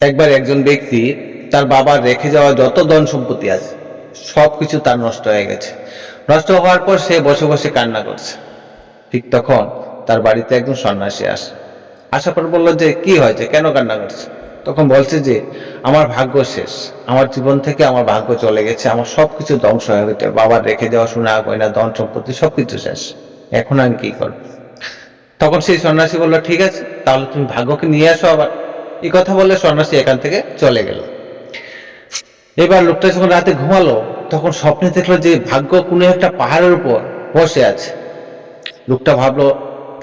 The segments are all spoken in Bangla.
একবার একজন ব্যক্তি তার বাবার রেখে যাওয়া যত ধন সম্পত্তি আছে সবকিছু তার নষ্ট হয়ে গেছে। নষ্ট হওয়ার পর সে বসে বসে কান্না করছে। ঠিক তখন তার বাড়িতে একজন সন্ন্যাসী আসে। আসার পর বললো যে কি হয়েছে, কেন কান্না করছে? তখন বলছে যে আমার ভাগ্য শেষ, আমার জীবন থেকে আমার ভাগ্য চলে গেছে, আমার সবকিছু ধ্বংস হয়ে গেছে, বাবার রেখে যাওয়া সোনা গয়না ধন সম্পত্তি সবকিছু শেষ, এখন আমি কি করবো? তখন সেই সন্ন্যাসী বললো ঠিক আছে, তাহলে তুমি ভাগ্যকে নিয়ে আসো আবার। এই কথা বলে সন্ন্যাসী এখান থেকে চলে গেল। এবার লোকটা যখন রাতে ঘুমালো তখন স্বপ্নে দেখলো যে ভাগ্য কোনো একটা পাহাড়ের উপর বসে আছে। লোকটা ভাবলো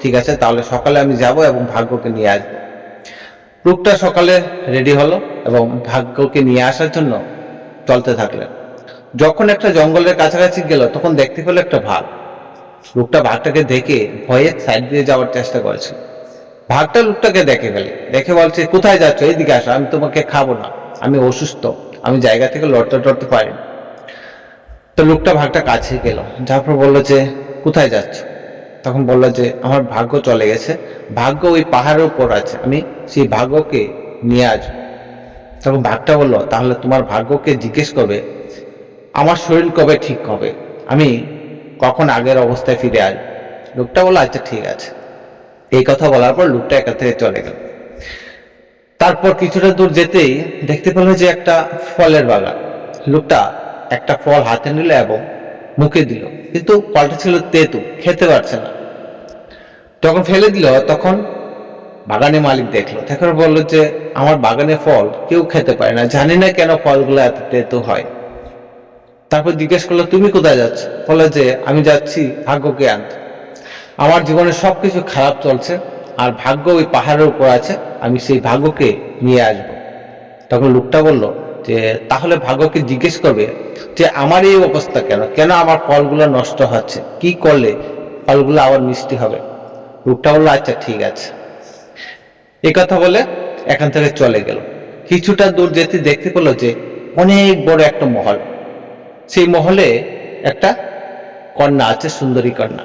ঠিক আছে, তাহলে সকালে আমি যাব এবং ভাগ্যকে নিয়ে আসবো। লোকটা সকালে রেডি হলো এবং ভাগ্যকে নিয়ে আসার জন্য চলতে থাকলেন। যখন একটা জঙ্গলের কাছাকাছি গেল তখন দেখতে পেলো একটা ভাগ। লোকটা ভাগটাকে দেখে ভয়ে সাইড দিয়ে যাওয়ার চেষ্টা করেছিল। ভাগটা লোকটাকে দেখে বলছে কোথায় যাচ্ছ, এইদিকে আসো, আমি তোমাকে খাবো না, আমি অসুস্থ, আমি জায়গা থেকে লড়তে পারি। তো লোকটা ভাগটা কাছে গেল, যার পর বললো যে কোথায় যাচ্ছ? তখন বললো যে আমার ভাগ্য চলে গেছে, ভাগ্য ওই পাহাড়ের উপর আছে, আমি সেই ভাগ্যকে নিয়ে আসবো। তখন ভাগটা বললো তাহলে তোমার ভাগ্যকে জিজ্ঞেস করবে আমার শরীর কবে ঠিক হবে, আমি কখন আগের অবস্থায় ফিরে আসবো। লোকটা বললো আচ্ছা ঠিক আছে। এই কথা বলার পর লোকটা এখান থেকে চলে গেল। তারপর কিছুটা দূর যেতেই দেখতে পেল যে একটা ফলের বাগান। লোকটা একটা ফল হাতে নিল এবং মুখে দিল, কিন্তু ফলটা ছিল তেঁতু, খেতে পারছে না। যখন ফেলে দিল তখন বাগানের মালিক দেখলো, দেখার বললো যে আমার বাগানের ফল কেউ খেতে পারে না, জানি না কেন ফলগুলো এত তেঁতু হয়। তারপর জিজ্ঞেস করলো তুমি কোথায় যাচ্ছ? বলে যে আমি যাচ্ছি ভাগ্যকে আনতে, আমার জীবনে সবকিছু খারাপ চলছে আর ভাগ্য ওই পাহাড়ের উপর আছে, আমি সেই ভাগ্যকে নিয়ে আসব। তখন লোকটা বলল যে তাহলে ভাগ্যকে জিজ্ঞেস করবে যে আমার এই অবস্থা কেন, কেন আমার ফলগুলো নষ্ট হচ্ছে, কি করলে ফলগুলো আবার মিষ্টি হবে? লোকটা বললো আচ্ছা ঠিক আছে। এই কথা বলে এখান থেকে চলে গেল। কিছুটা দূর যেতে দেখতে পেলো যে অনেক বড় একটা মহল। সেই মহলে একটা কন্যা আছে, সুন্দরী কন্যা।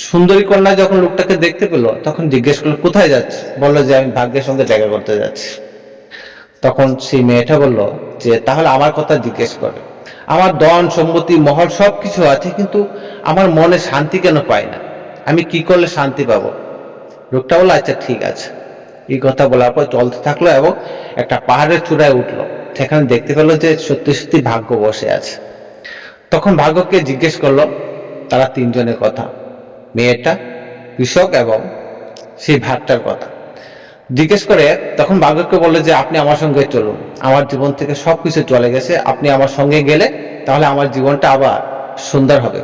সুন্দরী কন্যা যখন লোকটাকে দেখতে পেলো তখন জিজ্ঞেস করলো কোথায় যাচ্ছে? বললো যে আমি ভাগ্যের সঙ্গে দেখা করতে যাচ্ছি। তখন সেই মেয়েটা বলল যে তাহলে আমার কথা জিজ্ঞেস করে, আমার ধন সম্পত্তি মহল সবকিছু আছে, কিন্তু আমার মনে শান্তি কেন পাই না, আমি কি করলে শান্তি পাবো? লোকটা বললো আচ্ছা ঠিক আছে। এই কথা বলার পর চলতে থাকলো এবং একটা পাহাড়ের চূড়ায় উঠলো। সেখানে দেখতে পেলো যে সত্যি সত্যি ভাগ্য বসে আছে। তখন ভাগ্যকে জিজ্ঞেস করলো তারা তিনজনের কথা, মেয়েটা, কৃষক এবং সেই ভাগটার কথা জিজ্ঞেস করে। তখন ভাগ্যকে বললো যে আপনি আমার সঙ্গে চলুন, আমার জীবন থেকে সবকিছু চলে গেছে, আপনি আমার সঙ্গে গেলে তাহলে আমার জীবনটা আবার সুন্দর হবে।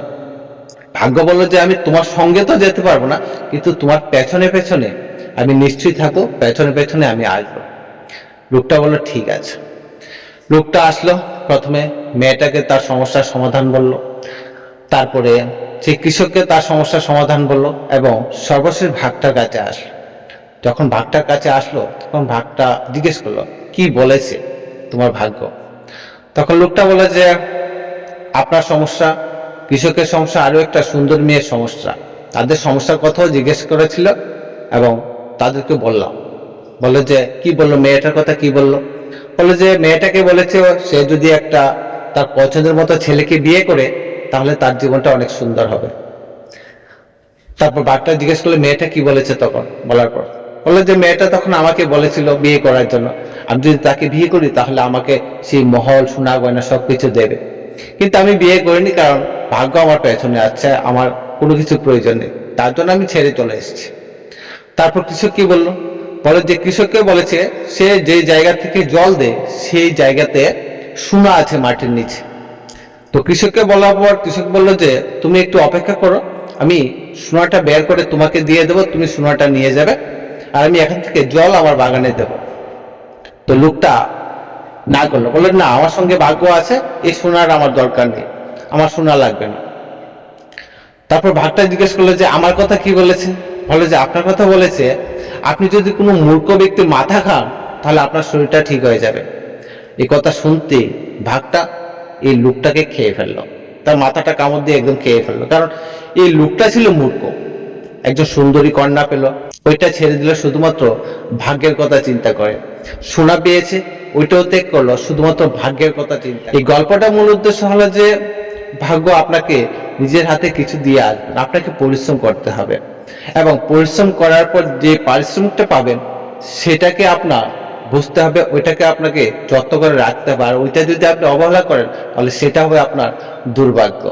ভাগ্য বললো যে আমি তোমার সঙ্গে তো যেতে পারবো না, কিন্তু তোমার পেছনে পেছনে আমি নিশ্চয়ই থাকবো, পেছনে পেছনে আমি আসবো। লোকটা বললো ঠিক আছে। লোকটা আসলো, প্রথমে মেয়েটাকে তার সমস্যার সমাধান বলল, তারপরে সেই কৃষককে তার সমস্যার সমাধান বলল এবং সর্বশেষ ভাগটার কাছে আসলো। যখন ভাগটার কাছে আসলো তখন ভাগটা জিজ্ঞেস করলো কি বলেছে তোমার ভাগ্য? তখন লোকটা বলে যে আপনার সমস্যা, কৃষকের সমস্যা, আরো একটা সুন্দর মেয়ের সমস্যা, তাদের সমস্যার কথাও জিজ্ঞেস করেছিল এবং তাদেরকে বললাম। বলে যে কি বললো, মেয়েটার কথা কি বললো? বলে যে মেয়েটাকে বলেছে সে যদি একটা তার পছন্দের মতো ছেলেকে বিয়ে করে তাহলে তার জীবনটা অনেক সুন্দর হবে। তারপর বাঘটা জিজ্ঞেস করলে মেয়েটা কি বলেছে? তখন বলার পর বললো যে মেয়েটা তখন আমাকে বলেছিল বিয়ে করার জন্য, আমি যদি তাকে বিয়ে করি তাহলে আমাকে সেই মহল সোনা গয়না সবকিছু দেবে, কিন্তু আমি বিয়ে করিনি কারণ ভাগ্য আমার পেছনে আছে, আমার কোনো কিছু প্রয়োজন নেই, তার জন্য আমি ছেড়ে চলে এসেছি। তারপর কৃষক কি বললো? বলে যে কৃষককে বলেছে সে যে জায়গা থেকে জল দেয় সেই জায়গাতে সোনা আছে মাটির নিচে। তো কৃষককে বলার পর কৃষক বলল যে তুমি একটু অপেক্ষা করো, আমি সোনাটা বের করে তোমাকে দিয়ে দেবো, তুমি সোনাটা নিয়ে যাবে আর আমি এখান থেকে জল আমার বাগানে দেব। তো লোকটা না করলো, বললো না আমার সঙ্গে ভাগ্য আছে, এই সোনার আমার দরকার নেই, আমার সোনা লাগবে না। তারপর ভাগটা জিজ্ঞেস করলো যে আমার কথা কি বলেছে? বলে যে আপনার কথা বলেছে আপনি যদি কোনো মূর্খ ব্যক্তির মাথা খান তাহলে আপনার শরীরটা ঠিক হয়ে যাবে। এই কথা শুনতে ভাগটা এই লোকটাকে খেয়ে ফেললো, তার মাথাটা কামড় দিয়ে একদম খেয়ে ফেললো, কারণ এই লোকটা ছিল মূর্খ। একজন সুন্দরী কন্যা পেল, ওইটা ছেড়ে দিল শুধুমাত্র ভাগ্যের কথা চিন্তা করে। সোনা পেয়েছে, ওইটাও ত্যাগ করলো শুধুমাত্র ভাগ্যের কথা চিন্তা। এই গল্পটা মূল উদ্দেশ্য হলো যে ভাগ্য আপনাকে নিজের হাতে কিছু দিয়ে আসবে, আপনাকে পরিশ্রম করতে হবে, এবং পরিশ্রম করার পর যে পারিশ্রমিকটা পাবেন সেটাকে আপনার বুঝতে হবে, ওইটাকে আপনাকে যত্ন করে রাখতে হবে। আর ওইটা যদি আপনি অবহেলা করেন তাহলে সেটা হবে আপনার দুর্ভাগ্য।